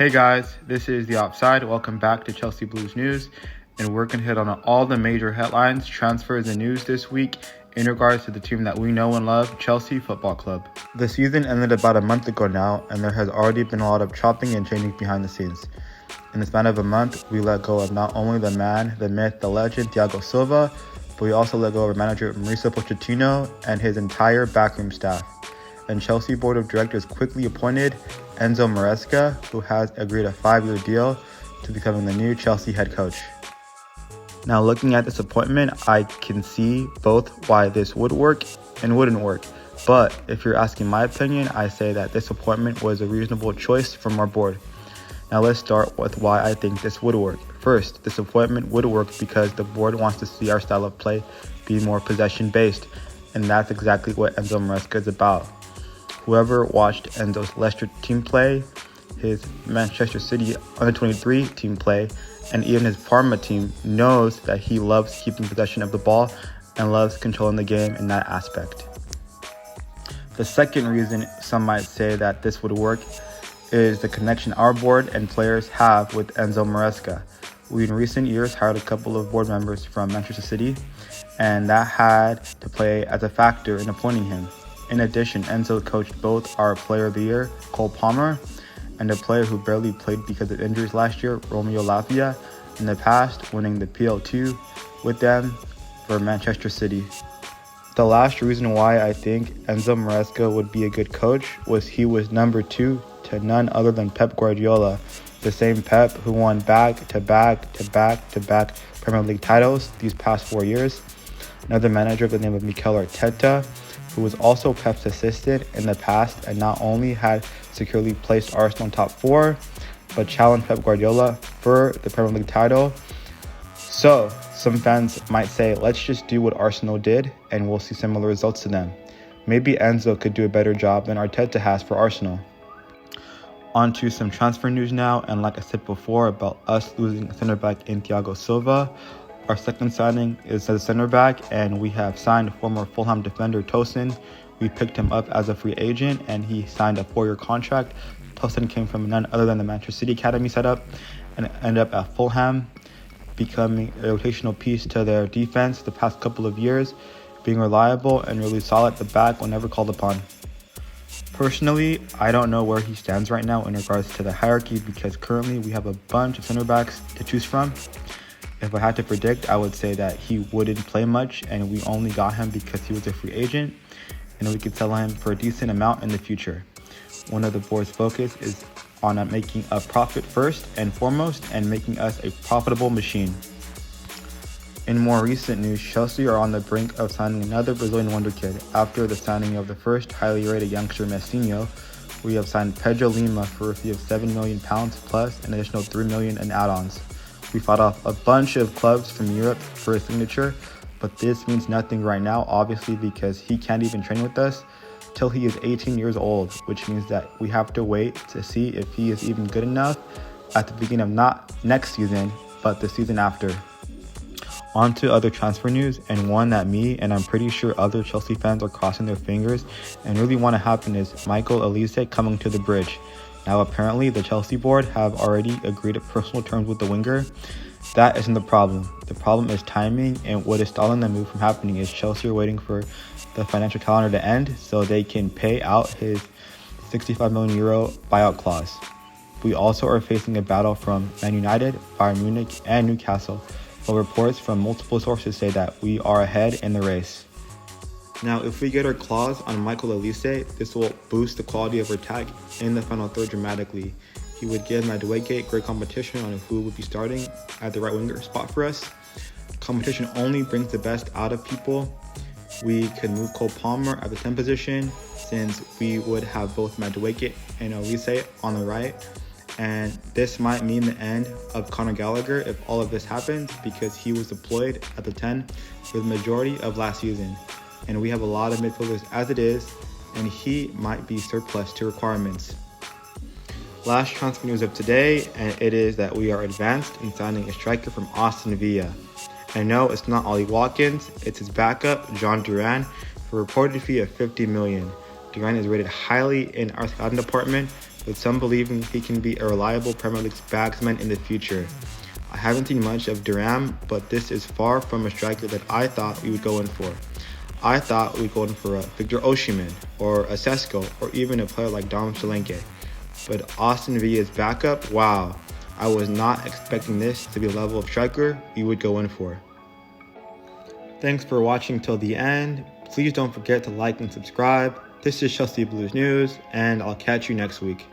Hey guys, this is The Offside. Welcome back to Chelsea Blues News, and we're going to hit on all the major headlines, transfers, and news this week in regards to the team that we know and love, Chelsea Football Club. The season ended about a month ago now, and there has already been a lot of chopping and changing behind the scenes. In the span of a month, we let go of not only the man, the myth, the legend, Thiago Silva, but we also let go of our manager, Maresca and his entire backroom staff. And Chelsea Board of Directors quickly appointed Enzo Maresca, who has agreed a 5-year deal to becoming the new Chelsea head coach. Now, looking at this appointment, I can see both why this would work and wouldn't work. But if you're asking my opinion, I say that this appointment was a reasonable choice from our board. Now, let's start with why I think this would work. First, this appointment would work because the board wants to see our style of play be more possession-based, and that's exactly what Enzo Maresca is about. Whoever watched Enzo's Leicester team play, his Manchester City under-23 team play, and even his Parma team knows that he loves keeping possession of the ball and loves controlling the game in that aspect. The second reason some might say that this would work is the connection our board and players have with Enzo Maresca. We in recent years hired a couple of board members from Manchester City, and that had to play as a factor in appointing him. In addition, Enzo coached both our Player of the Year, Cole Palmer, and a player who barely played because of injuries last year, Romeo Lavia, in the past, winning the PL2 with them for Manchester City. The last reason why I think Enzo Maresca would be a good coach was he was number 2 to none other than Pep Guardiola, the same Pep who won back-to-back Premier League titles these past 4 years. Another manager of the name of Mikel Arteta, who was also Pep's assistant in the past and not only had securely placed Arsenal in top 4, but challenged Pep Guardiola for the Premier League title. So, some fans might say, let's just do what Arsenal did and we'll see similar results to them. Maybe Enzo could do a better job than Arteta has for Arsenal. On to some transfer news now, and like I said before about us losing a center back in Thiago Silva, our second signing is as a center back, and we have signed former Fulham defender Tosin. We picked him up as a free agent, and he signed a 4-year contract. Tosin came from none other than the Manchester City Academy setup and ended up at Fulham, becoming a rotational piece to their defense the past couple of years, being reliable and really solid at the back whenever called upon. Personally, I don't know where he stands right now in regards to the hierarchy because currently we have a bunch of center backs to choose from. If I had to predict, I would say that he wouldn't play much and we only got him because he was a free agent and we could sell him for a decent amount in the future. One of the board's focus is on making a profit first and foremost and making us a profitable machine. In more recent news, Chelsea are on the brink of signing another Brazilian wonder kid. After the signing of the first highly rated youngster Messinho, we have signed Pedro Lima for a fee of £7 million plus an additional $3 million in add-ons. We fought off a bunch of clubs from Europe for his signature, but this means nothing right now, obviously, because he can't even train with us till he is 18 years old, which means that we have to wait to see if he is even good enough at the beginning of not next season, but the season after. On to other transfer news, and one that me and I'm pretty sure other Chelsea fans are crossing their fingers and really want to happen is Michael Olise coming to the bridge. Now, apparently, the Chelsea board have already agreed to personal terms with the winger. That isn't the problem. The problem is timing, and what is stalling the move from happening is Chelsea are waiting for the financial calendar to end so they can pay out his €65 million buyout clause. We also are facing a battle from Man United, Bayern Munich, and Newcastle, but reports from multiple sources say that we are ahead in the race. Now, if we get our clause on Michael Olise, this will boost the quality of our attack in the final third dramatically. He would give Madueke great competition on who would be starting at the right winger spot for us. Competition only brings the best out of people. We could move Cole Palmer at the 10 position since we would have both Madueke and Olise on the right. And this might mean the end of Conor Gallagher if all of this happens because he was deployed at the 10 for the majority of last season. And we have a lot of midfielders as it is, and he might be surplus to requirements. Last transfer news of today, and it is that we are advanced in signing a striker from Aston Villa. And no, it's not Ollie Watkins, it's his backup, John Duran, for a reported fee of $50 million. Duran is rated highly in our scouting department, with some believing he can be a reliable Premier League bagsman in the future. I haven't seen much of Duram, but this is far from a striker that I thought we would go in for. I thought we'd go in for a Victor Osimhen, or a Sesko, or even a player like Dom Solanke. But Austin Villa's backup, wow, I was not expecting this to be the level of striker we would go in for. Thanks for watching till the end. Please don't forget to like and subscribe. This is Chelsea Blues News, and I'll catch you next week.